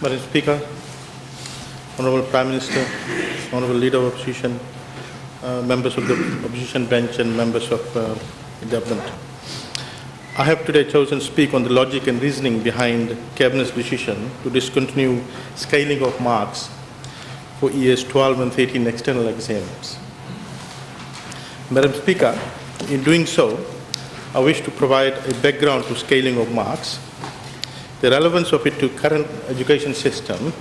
Madam Speaker, Honourable Prime Minister, Honourable Leader of Opposition, members of the Opposition bench and members of the Government. I have today chosen to speak on the logic and reasoning behind Cabinet's decision to discontinue scaling of marks for years 12 and 13 external exams. Madam Speaker, in doing so, I wish to provide a background to scaling of marks, the relevance of it to current education system,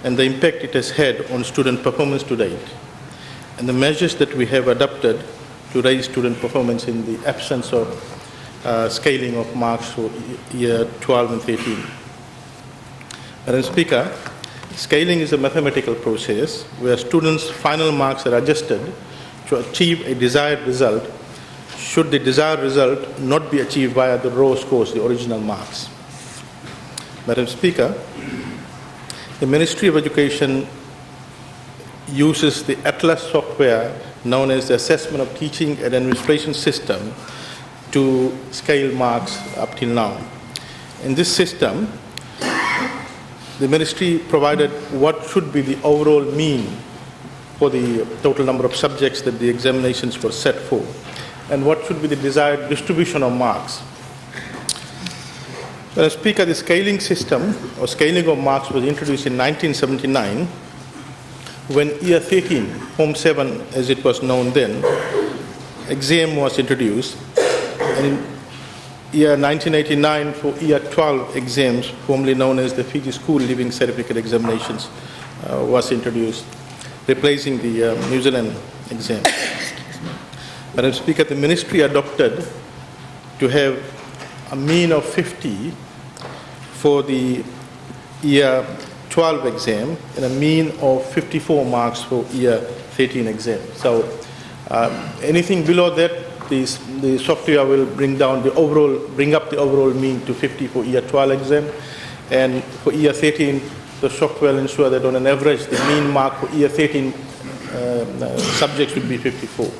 and the impact it has had on student performance to date, and the measures that we have adopted to raise student performance in the absence of scaling of marks for year 12 and 13. Madam Speaker, scaling is a mathematical process where students' final marks are adjusted to achieve a desired result should the desired result not be achieved via the raw scores, the original marks. Madam Speaker, the Ministry of Education uses the Atlas software known as the Assessment of Teaching and Administration System to scale marks up till now. In this system, the Ministry provided what should be the overall mean for the total number of subjects that the examinations were set for, and what should be the desired distribution of marks. Madam Speaker, the scaling system or scaling of marks was introduced in 1979 when year 13, Form 7 as it was known then, exam was introduced, and in year 1989 for year 12 exams, formerly known as the Fiji School Living Certificate Examinations, was introduced, replacing the New Zealand exam. Madam Speaker, the Ministry adopted to have a mean of 50 for the year 12 exam and a mean of 54 marks for year 13 exam. So anything below that, the software will bring up the overall mean to 50 for year 12 exam, and for year 13, the software will ensure that on an average, the mean mark for year 13 subjects would be 54.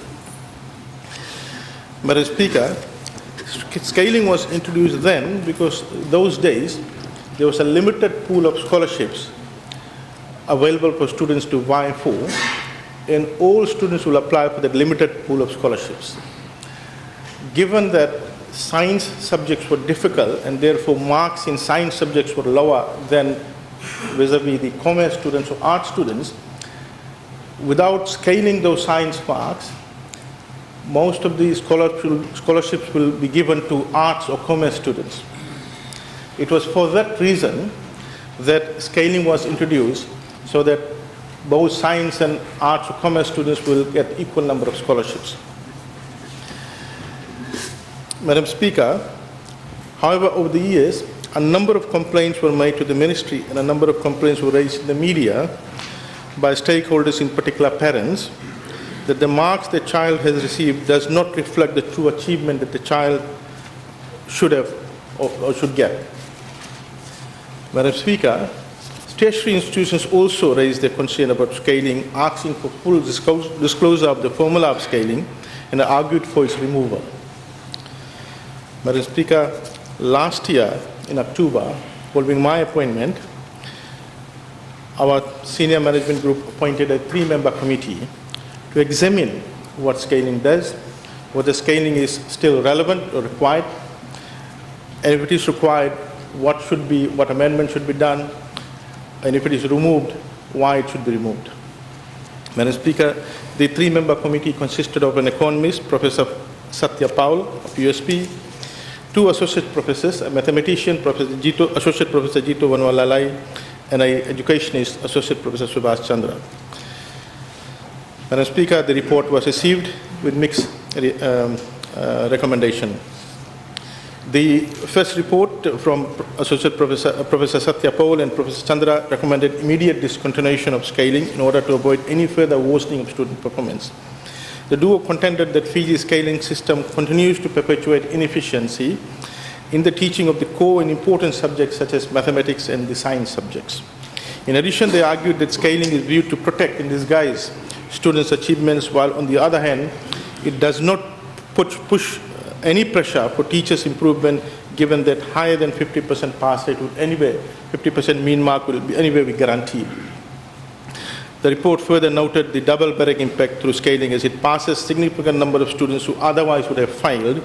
Madam Speaker, scaling was introduced then because those days there was a limited pool of scholarships available for students to vie for, and all students will apply for that limited pool of scholarships. Given that science subjects were difficult and therefore marks in science subjects were lower than vis-a-vis the commerce students or art students, without scaling those science marks, most of these scholarships will be given to arts or commerce students. It was for that reason that scaling was introduced, so that both science and arts or commerce students will get equal number of scholarships. Madam Speaker, however, over the years, a number of complaints were made to the Ministry and a number of complaints were raised in the media by stakeholders, in particular parents, that the marks the child has received does not reflect the true achievement that the child should have or should get. Madam Speaker, tertiary institutions also raised their concern about scaling, asking for full disclosure of the formula of scaling, and argued for its removal. Madam Speaker, last year in October, following my appointment, our senior management group appointed a 3-member committee to examine what scaling does, whether scaling is still relevant or required, and if it is required, what amendment should be done, and if it is removed, why it should be removed. Madam Speaker, the 3-member committee consisted of an economist, Professor Satya Paul of USP, 2 associate professors, a mathematician, Associate Professor Jito Vanwalalai, and an educationist, Associate Professor Subhash Chandra. Madam Speaker, the report was received with mixed recommendation. The first report from Associate Professor Satya Paul and Professor Chandra recommended immediate discontinuation of scaling in order to avoid any further worsening of student performance. The duo contended that Fiji's scaling system continues to perpetuate inefficiency in the teaching of the core and important subjects such as mathematics and the science subjects. In addition, they argued that scaling is viewed to protect in disguise students' achievements, while on the other hand, it does not push any pressure for teachers' improvement given that higher than 50% pass rate would anyway, 50% mean mark will be anyway be guaranteed. The report further noted the double barrack impact through scaling as it passes significant number of students who otherwise would have failed,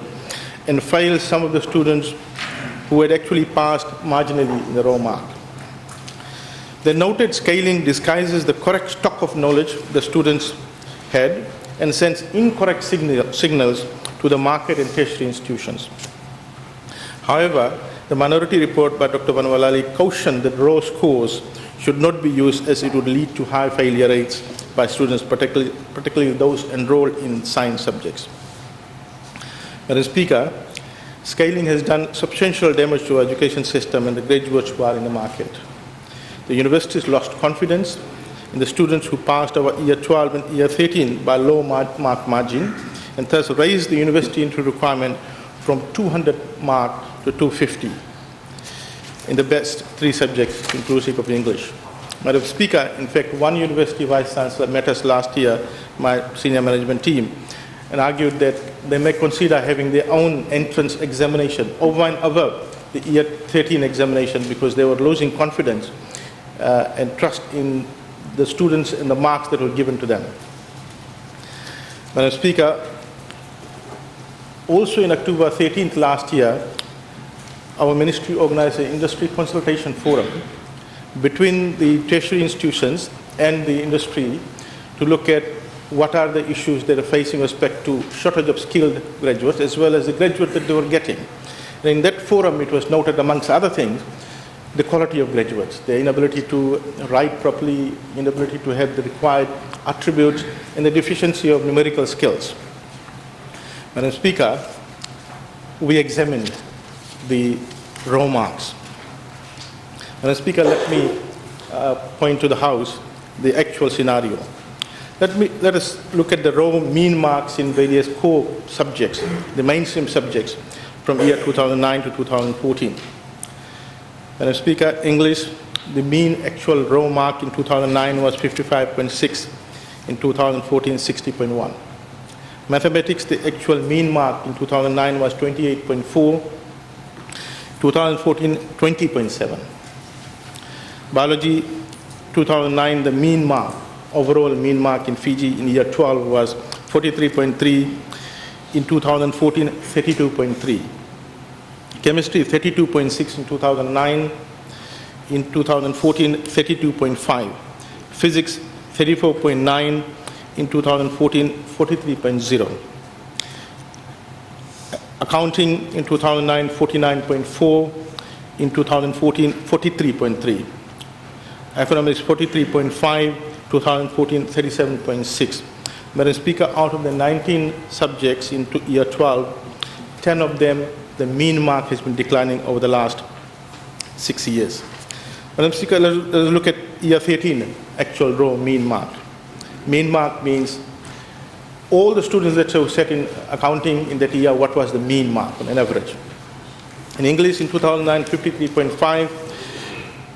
and fails some of the students who had actually passed marginally in the raw mark. The noted scaling disguises the correct stock of knowledge the students had and sends incorrect signals to the market and tertiary institutions. However, the minority report by Dr. Vanwalali cautioned that raw scores should not be used as it would lead to high failure rates by students, particularly those enrolled in science subjects. Madam Speaker, scaling has done substantial damage to our education system and the graduates who are in the market. The universities lost confidence in the students who passed our year 12 and year 13 by low mark margin, and thus raised the university entry requirement from 200 mark to 250 in the best 3 subjects inclusive of English. Madam Speaker, in fact, one university vice chancellor met us last year, my senior management team, and argued that they may consider having their own entrance examination over and above the year 13 examination because they were losing confidence and trust in the students and the marks that were given to them. Madam Speaker, also in October 13th last year, our ministry organized an industry consultation forum between the tertiary institutions and the industry to look at what are the issues that are facing with respect to shortage of skilled graduates as well as the graduates that they were getting. And in that forum, it was noted, amongst other things, the quality of graduates, their inability to write properly, inability to have the required attributes, and the deficiency of numerical skills. Madam Speaker, we examined the raw marks. Madam Speaker, let me point to the House the actual scenario. Let us look at the raw mean marks in various core subjects, the mainstream subjects, from year 2009 to 2014. Madam Speaker, English, the mean actual raw mark in 2009 was 55.6, in 2014 60.1. Mathematics, the actual mean mark in 2009 was 28.4, 2014 20.7. Biology, 2009, the mean mark, overall mean mark in Fiji in year 12 was 43.3, in 2014 32.3. Chemistry, 32.6 in 2009, in 2014 32.5. Physics, 34.9, in 2014 43.0. Accounting in 2009 49.4, in 2014 43.3. Economics 43.5, 2014 37.6. Madam Speaker, out of the 19 subjects in year 12, 10 of them, the mean mark has been declining over the last 6 years. Madam Speaker, let's look at year 13, actual raw mean mark. Mean mark means all the students that have set in accounting in that year, what was the mean mark on an average. In English in 2009, 53.5,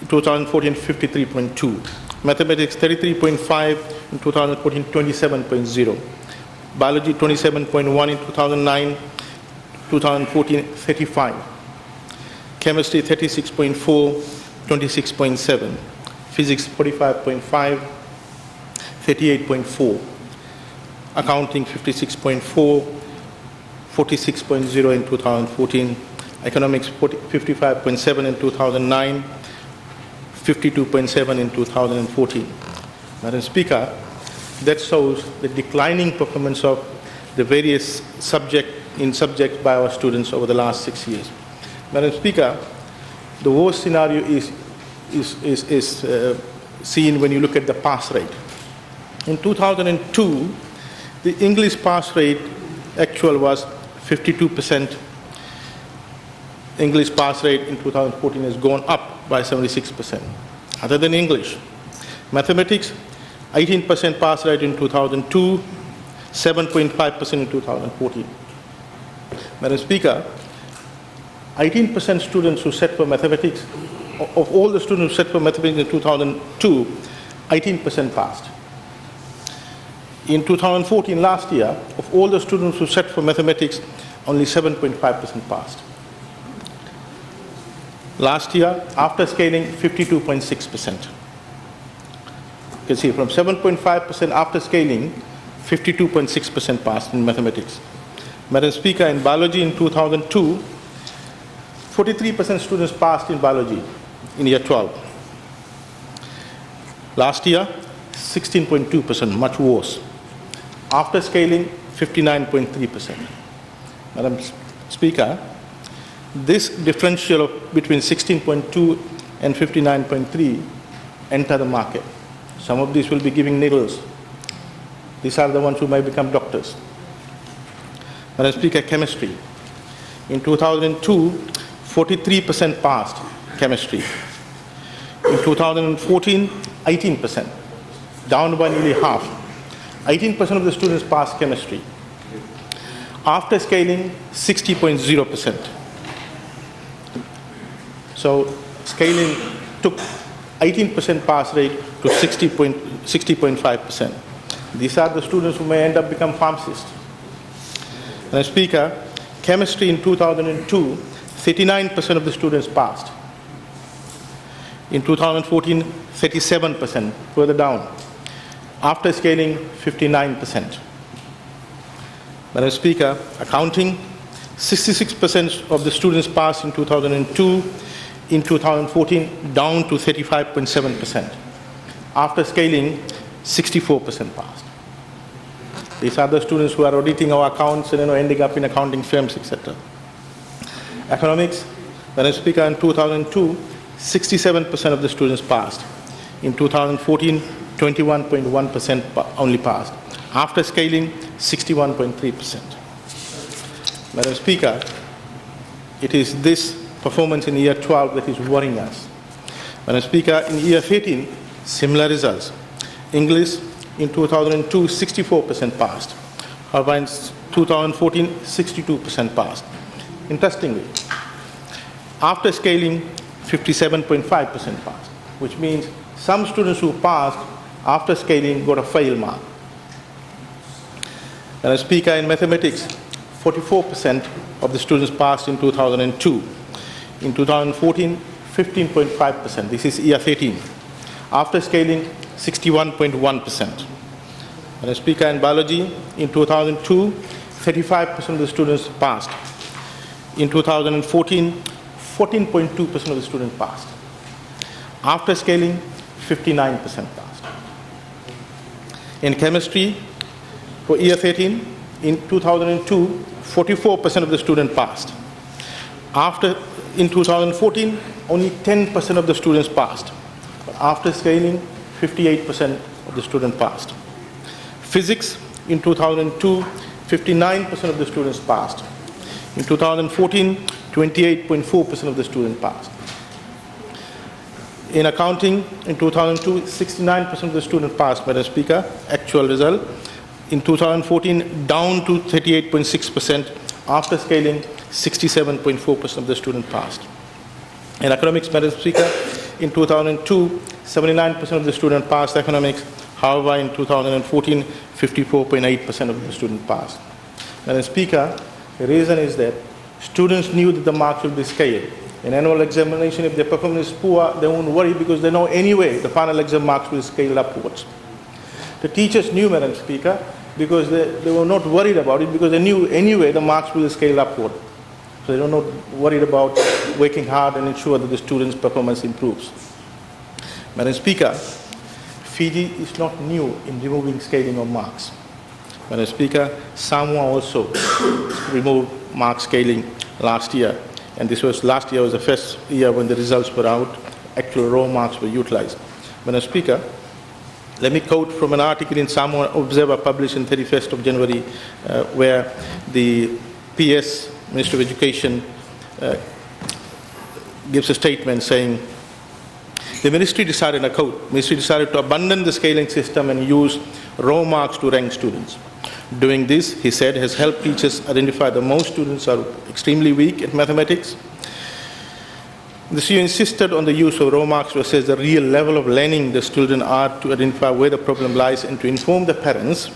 2014, 53.2. Mathematics, 33.5, in 2014, 27.0. Biology, 27.1 in 2009, 2014, 35. Chemistry, 36.4, 26.7. Physics, 45.5, 38.4. Accounting, 56.4, 46.0 in 2014. Economics, 55.7 in 2009, 52.7 in 2014. Madam Speaker, that shows the declining performance of the various subjects by our students over the last 6 years. Madam Speaker, the worst scenario is seen when you look at the pass rate. In 2002, the English pass rate actual was 52%. English pass rate in 2014 has gone up by 76%. Other than English, mathematics, 18% pass rate in 2002, 7.5% in 2014. Madam Speaker, 18% students who set for mathematics, of all the students who set for mathematics in 2002, 18% passed. In 2014, last year, of all the students who set for mathematics, only 7.5% passed. Last year, after scaling, 52.6%. You can see from 7.5% after scaling, 52.6% passed in mathematics. Madam Speaker, in biology in 2002, 43% students passed in biology in year 12. Last year, 16.2%, much worse. After scaling, 59.3%. Madam Speaker, this differential between 16.2 and 59.3 enter the market. Some of these will be giving needles. These are the ones who may become doctors. Madam Speaker, chemistry. In 2002, 43% passed chemistry. In 2014, 18%, down by nearly half. 18% of the students passed chemistry. After scaling, 60.0%. So scaling took 18% pass rate to 60.5%. These are the students who may end up become pharmacists. Madam Speaker, chemistry in 2002, 39% of the students passed. In 2014, 37%, further down. After scaling, 59%. Madam Speaker, accounting, 66% of the students passed in 2002. In 2014, down to 35.7%. After scaling, 64% passed. These are the students who are auditing our accounts and ending up in accounting firms, etc. Economics, Madam Speaker, in 2002, 67% of the students passed. In 2014, 21.1% only passed. After scaling, 61.3%. Madam Speaker, it is this performance in year 12 that is worrying us. Madam Speaker, in year 13, similar results. English, in 2002, 64% passed. However, in 2014, 62% passed. Interestingly, after scaling, 57.5% passed, which means some students who passed after scaling got a fail mark. Madam Speaker, in mathematics, 44% of the students passed in 2002. In 2014, 15.5%. This is year 13. After scaling, 61.1%. Madam Speaker, in biology, in 2002, 35% of the students passed. In 2014, 14.2% of the students passed. After scaling, 59% passed. In chemistry, for year 13, in 2002, 44% of the students passed. In 2014, only 10% of the students passed. But after scaling, 58% of the students passed. Physics, in 2002, 59% of the students passed. In 2014, 28.4% of the students passed. In accounting, in 2002, 69% of the students passed, Madam Speaker, actual result. In 2014, down to 38.6%. After scaling, 67.4% of the students passed. In economics, Madam Speaker, in 2002, 79% of the students passed economics. However, in 2014, 54.8% of the students passed. Madam Speaker, the reason is that students knew that the marks will be scaled. In annual examination, if their performance is poor, they won't worry because they know anyway the final exam marks will scale upwards. The teachers knew, Madam Speaker, because they were not worried about it because they knew anyway the marks will scale upward. So they are not worried about working hard and ensure that the students' performance improves. Madam Speaker, Fiji is not new in removing scaling of marks. Madam Speaker, Samoa also removed mark scaling last year. And last year was the first year when the results were out, actual raw marks were utilized. Madam Speaker, let me quote from an article in Samoa Observer published on 31st of January, where the PS, Minister of Education, gives a statement saying, the ministry decided, and I quote, ministry decided to abandon the scaling system and use raw marks to rank students. Doing this, he said, has helped teachers identify that most students are extremely weak at mathematics. The CEO insisted on the use of raw marks to assess the real level of learning the students are, to identify where the problem lies and to inform the parents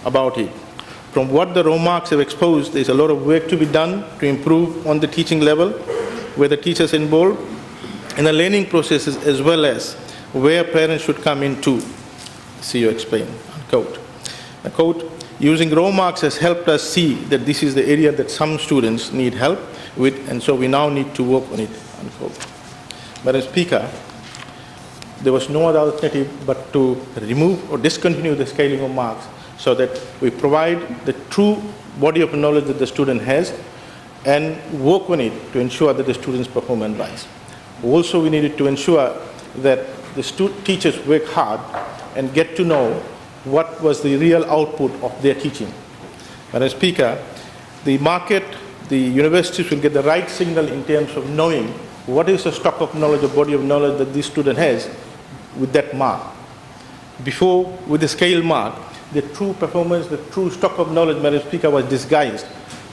about it. From what the raw marks have exposed, there is a lot of work to be done to improve on the teaching level, where the teachers involved in the learning processes as well as where parents should come in to, CEO explained, unquote. A quote, using raw marks has helped us see that this is the area that some students need help with, and so we now need to work on it, unquote. Madam Speaker, there was no other alternative but to remove or discontinue the scaling of marks so that we provide the true body of knowledge that the student has and work on it to ensure that the students' performance rise. Also, we needed to ensure that the teachers work hard and get to know what was the real output of their teaching. Madam Speaker, the market, the universities will get the right signal in terms of knowing what is the stock of knowledge or body of knowledge that this student has with that mark. Before, with the scale mark, the true performance, the true stock of knowledge, Madam Speaker, was disguised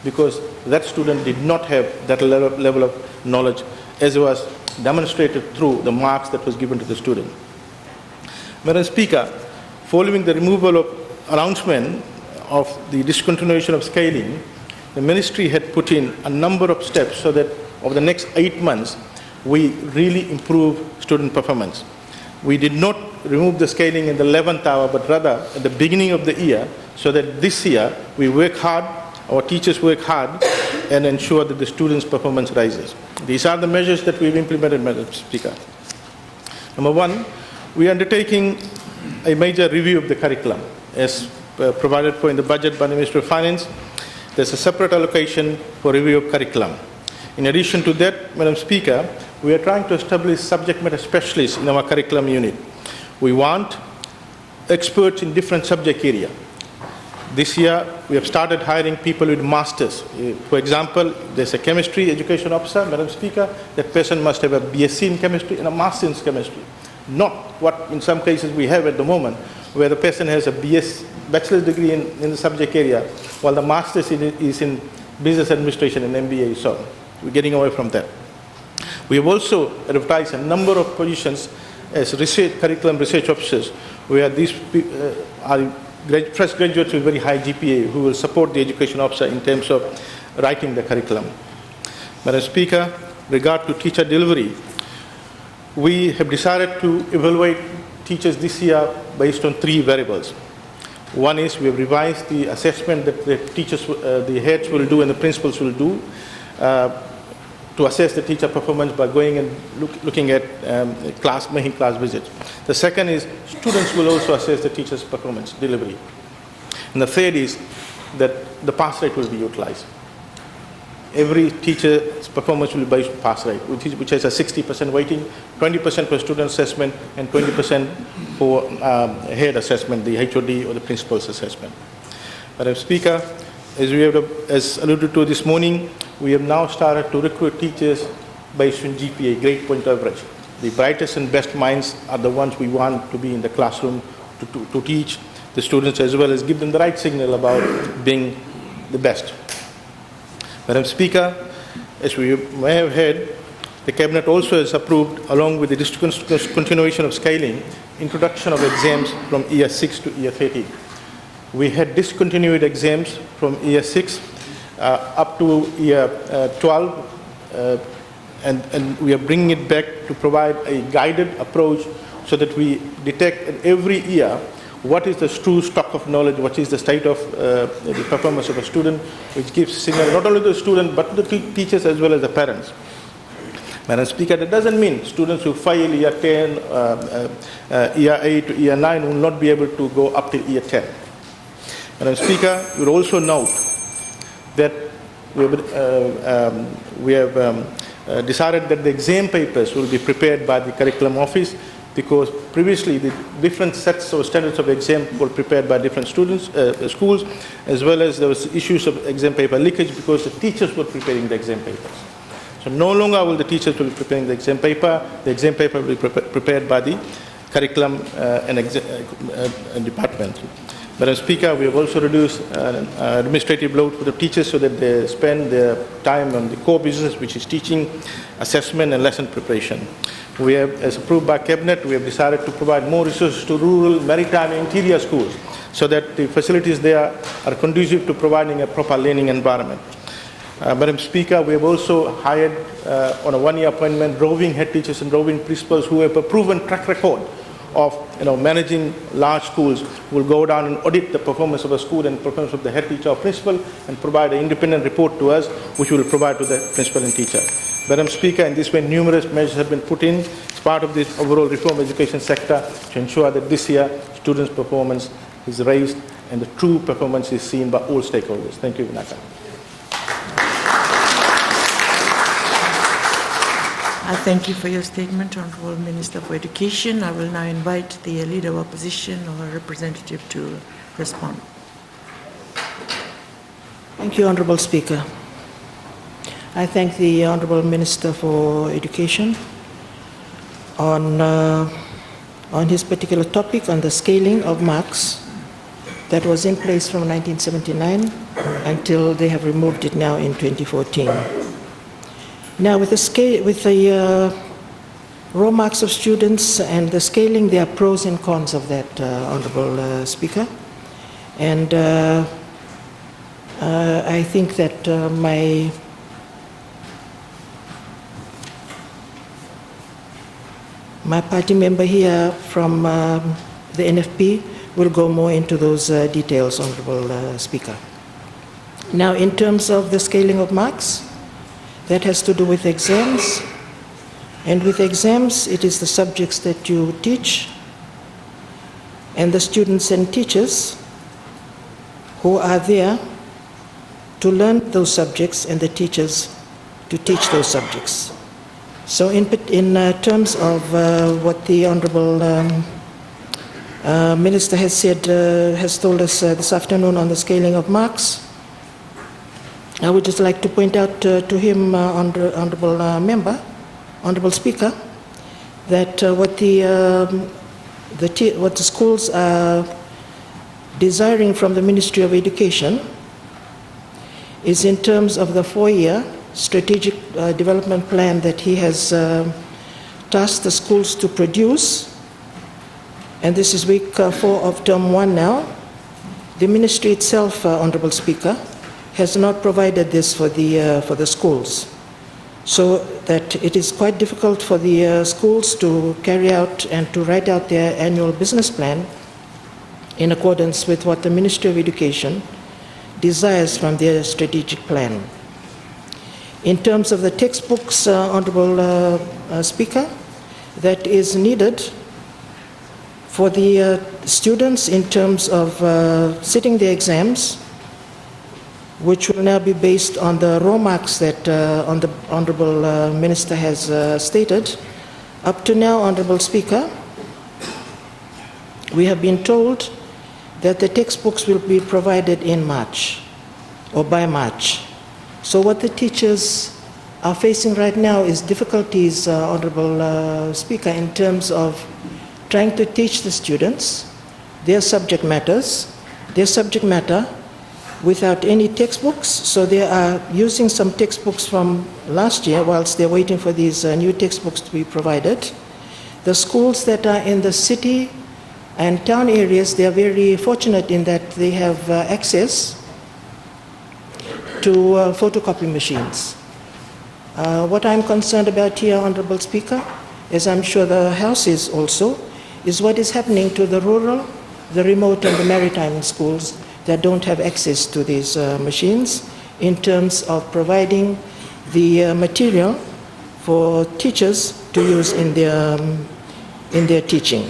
because that student did not have that level of knowledge as was demonstrated through the marks that was given to the student. Madam Speaker, following the removal of announcement of the discontinuation of scaling, the ministry had put in a number of steps so that over the next 8 months, we really improve student performance. We did not remove the scaling in the 11th hour, but rather at the beginning of the year, so that this year we work hard, our teachers work hard, and ensure that the students' performance rises. These are the measures that we've implemented, Madam Speaker. Number one, we are undertaking a major review of the curriculum. As provided for in the budget by the Ministry of Finance, there's a separate allocation for review of curriculum. In addition to that, Madam Speaker, we are trying to establish subject matter specialists in our curriculum unit. We want experts in different subject areas. This year, we have started hiring people with masters. For example, there's a chemistry education officer, Madam Speaker, that person must have a BSc in chemistry and a master in chemistry. Not what in some cases we have at the moment, where the person has a bachelor's degree in the subject area, while the master's is in business administration and MBA. So we're getting away from that. We have also advertised a number of positions as curriculum research officers, where these are fresh graduates with very high GPA who will support the education officer in terms of writing the curriculum. Madam Speaker, regard to teacher delivery, we have decided to evaluate teachers this year based on 3 variables. One is we have revised the assessment that the teachers, the heads will do and the principals will do to assess the teacher performance by going and looking at making class visits. The second is students will also assess the teacher's performance delivery. And the third is that the pass rate will be utilized. Every teacher's performance will be based on pass rate, which has a 60% weighting, 20% for student assessment, and 20% for head assessment, the HOD or the principal's assessment. Madam Speaker, as we have as alluded to this morning, we have now started to recruit teachers based on GPA, grade point average. The brightest and best minds are the ones we want to be in the classroom to teach the students, as well as give them the right signal about being the best. Madam Speaker, as we may have heard, the Cabinet also has approved, along with the discontinuation of scaling, introduction of exams from year 6 to year 13. We had discontinued exams from year 6 up to year 12, and we are bringing it back to provide a guided approach so that we detect every year what is the true stock of knowledge, what is the state of the performance of a student, which gives signal not only to the student but to the teachers as well as the parents. Madam Speaker, that doesn't mean students who fail year 10, year 8 to year 9 will not be able to go up to year 10. Madam Speaker, you will also note that we have decided that the exam papers will be prepared by the curriculum office, because previously the different sets or standards of exam were prepared by different students, schools, as well as there was issues of exam paper leakage because the teachers were preparing the exam papers. So no longer will the teachers be preparing the exam paper will be prepared by the curriculum and department. Madam Speaker, we have also reduced administrative load for the teachers so that they spend their time on the core business, which is teaching, assessment, and lesson preparation. We have, as approved by Cabinet, we have decided to provide more resources to rural, maritime, and interior schools so that the facilities there are conducive to providing a proper learning environment. Madam Speaker, we have also hired on a one-year appointment roving head teachers and roving principals who have a proven track record of managing large schools, will go down and audit the performance of a school and performance of the head teacher or principal and provide an independent report to us, which we will provide to the principal and teacher. Madam Speaker, in this way numerous measures have been put in as part of this overall reform education sector to ensure that this year students' performance is raised and the true performance is seen by all stakeholders. Thank you, Vinaka. I thank you for your statement, Honourable Minister for Education. I will now invite the Leader of Opposition or representative to respond. Thank you, Honourable Speaker. I thank the Honourable Minister for Education on his particular topic on the scaling of marks that was in place from 1979 until they have removed it now in 2014. Now, with the raw marks of students and the scaling, there are pros and cons of that, Honourable Speaker. And I think that my party member here from the NFP will go more into those details, Honourable Speaker. Now, in terms of the scaling of marks, that has to do with exams. And with exams, it is the subjects that you teach and the students and teachers who are there to learn those subjects and the teachers to teach those subjects. So in terms of what the Honourable Minister has said, has told us this afternoon on the scaling of marks, I would just like to point out to him, Honourable Speaker, that what the schools are desiring from the Ministry of Education is in terms of the 4-year strategic development plan that he has tasked the schools to produce, and this is week 4 of term 1 now. The ministry itself, Honourable Speaker, has not provided this for the schools, so that it is quite difficult for the schools to carry out and to write out their annual business plan in accordance with what the Ministry of Education desires from their strategic plan. In terms of the textbooks, Honourable Speaker, that is needed for the students in terms of sitting the exams, which will now be based on the raw marks that the Honourable Minister has stated. Up to now, Honourable Speaker, we have been told that the textbooks will be provided in March or by March. So what the teachers are facing right now is difficulties, Honourable Speaker, in terms of trying to teach the students their subject matter without any textbooks. So they are using some textbooks from last year whilst they're waiting for these new textbooks to be provided. The schools that are in the city and town areas, they are very fortunate in that they have access to photocopy machines. What I'm concerned about here, Honourable Speaker, as I'm sure the House is also, is what is happening to the rural, the remote and the maritime schools that don't have access to these machines in terms of providing the material for teachers to use in their teaching.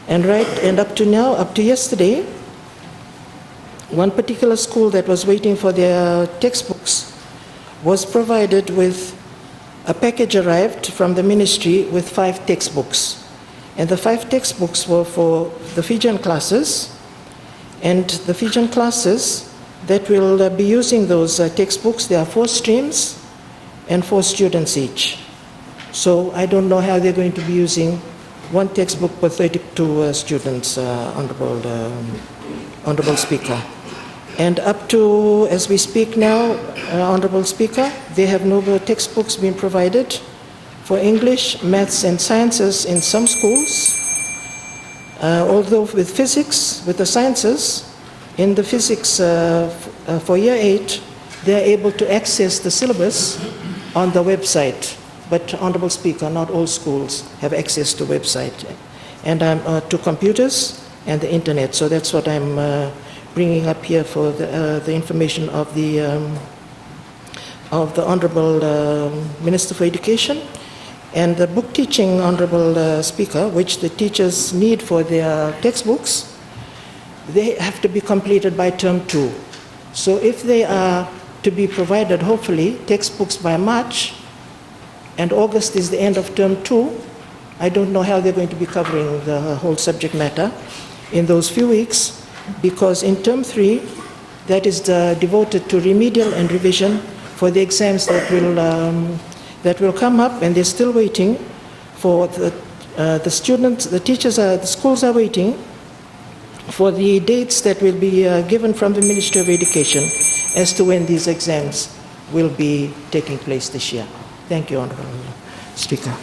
And up to now, up to yesterday, one particular school that was waiting for their textbooks was provided with a package arrived from the ministry with 5 textbooks. And the 5 textbooks were for the Fijian classes, and the Fijian classes that will be using those textbooks, there are 4 streams and 4 students each. So I don't know how they're going to be using one textbook per 32 students, Honourable Speaker. And up to, as we speak now, Honourable Speaker, they have no textbooks being provided for English, maths and sciences in some schools. Although with physics, with the sciences, in the physics for year 8, they are able to access the syllabus on the website. But, Honorable Speaker, not all schools have access to website and to computers and the internet. So that's what I'm bringing up here for the information of the Honorable Minister for Education. And the book teaching, Honorable Speaker, which the teachers need for their textbooks, they have to be completed by term 2. So if they are to be provided, hopefully, textbooks by March, and August is the end of term 2, I don't know how they're going to be covering the whole subject matter in those few weeks, because in term 3, that is devoted to remedial and revision for the exams that will come up, and they're still waiting for the students, the teachers, the schools are waiting for the dates that will be given from the Ministry of Education as to when these exams will be taking place this year. Thank you, Honorable Speaker.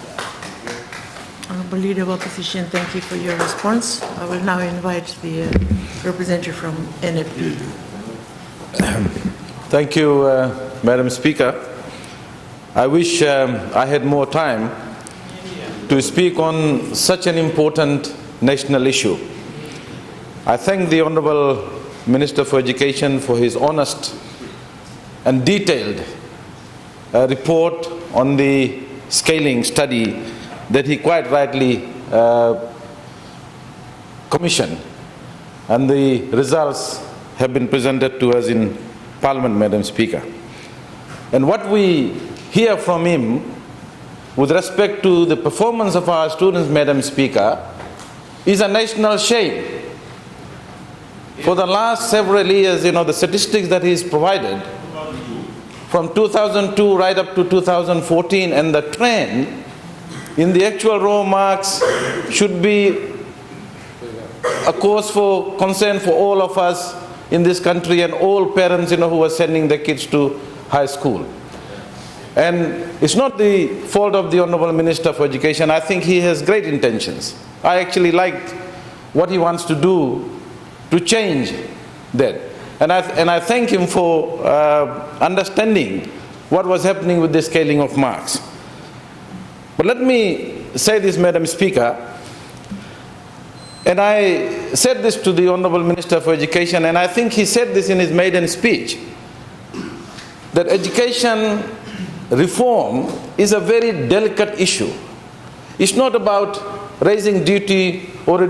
Honorable Leader of Opposition, thank you for your response. I will now invite the representative from NFP. Thank you, Madam Speaker. I wish I had more time to speak on such an important national issue. I thank the Honourable Minister for Education for his honest and detailed report on the scaling study that he quite rightly commissioned, and the results have been presented to us in Parliament, Madam Speaker. And what we hear from him with respect to the performance of our students, Madam Speaker, is a national shame. For the last several years, the statistics that he's provided from 2002 right up to 2014, and the trend in the actual raw marks should be a cause for concern for all of us in this country and all parents, who are sending their kids to high school. And it's not the fault of the Honourable Minister for Education. I think he has great intentions. I actually liked what he wants to do to change that. And I thank him for understanding what was happening with the scaling of marks. But let me say this, Madam Speaker, and I said this to the Honourable Minister for Education, and I think he said this in his maiden speech, that education reform is a very delicate issue. It's not about raising duty or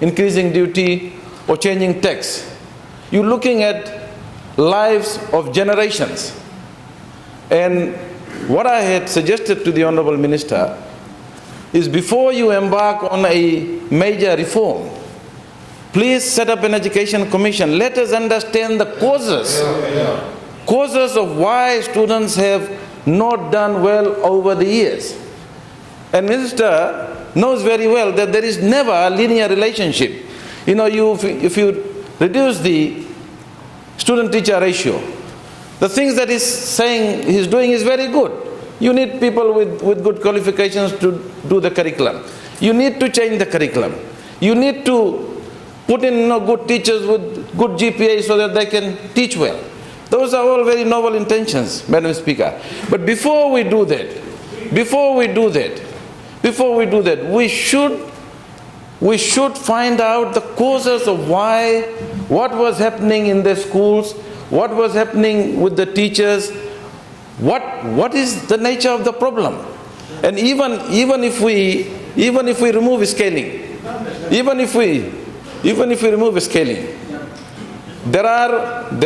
increasing duty or changing tax. You're looking at lives of generations. And what I had suggested to the Honourable Minister is, before you embark on a major reform, please set up an education commission. Let us understand the causes of why students have not done well over the years. And Minister knows very well that there is never a linear relationship. If you reduce the student-teacher ratio, the things that he's doing is very good. You need people with good qualifications to do the curriculum. You need to change the curriculum. You need to put in good teachers with good GPA so that they can teach well. Those are all very noble intentions, Madam Speaker. But before we do that, we should find out the causes of what was happening in the schools, what was happening with the teachers, what is the nature of the problem. And even if we remove scaling, there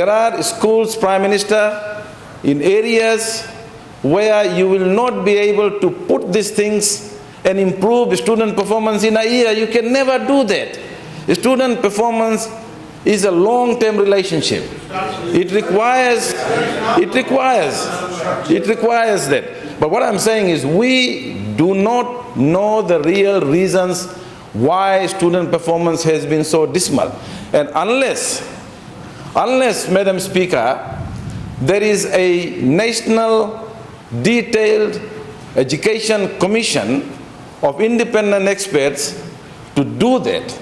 are schools, Prime Minister, in areas where you will not be able to put these things and improve student performance in a year. You can never do that. Student performance is a long-term relationship. It requires that. But what I'm saying is, we do not know the real reasons why student performance has been so dismal. And unless, Madam Speaker, there is a national detailed education commission of independent experts to do that,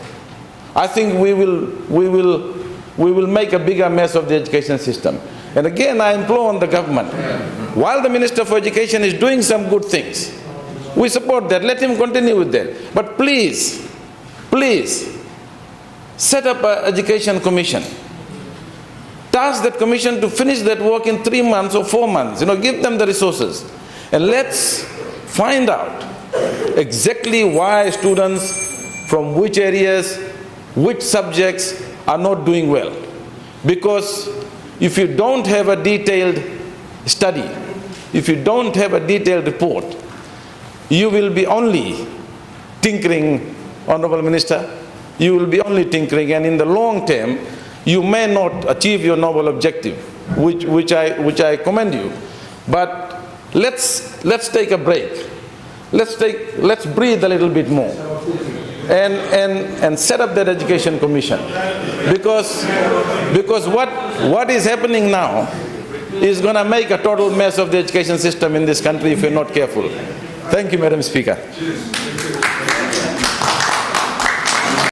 I think we will make a bigger mess of the education system. And again, I implore on the government, while the Minister for Education is doing some good things, we support that, let him continue with that. But please, please, set up an education commission. Task that commission to finish that work in 3 months or 4 months. Give them the resources. And let's find out exactly why students from which areas, which subjects are not doing well. Because if you don't have a detailed study, if you don't have a detailed report, you will be only tinkering, Honorable Minister, you will be only tinkering, and in the long term, you may not achieve your noble objective, which I commend you. But let's take a break. Let's breathe a little bit more, and set up that education commission, because what is happening now is going to make a total mess of the education system in this country if we're not careful. Thank you, Madam Speaker.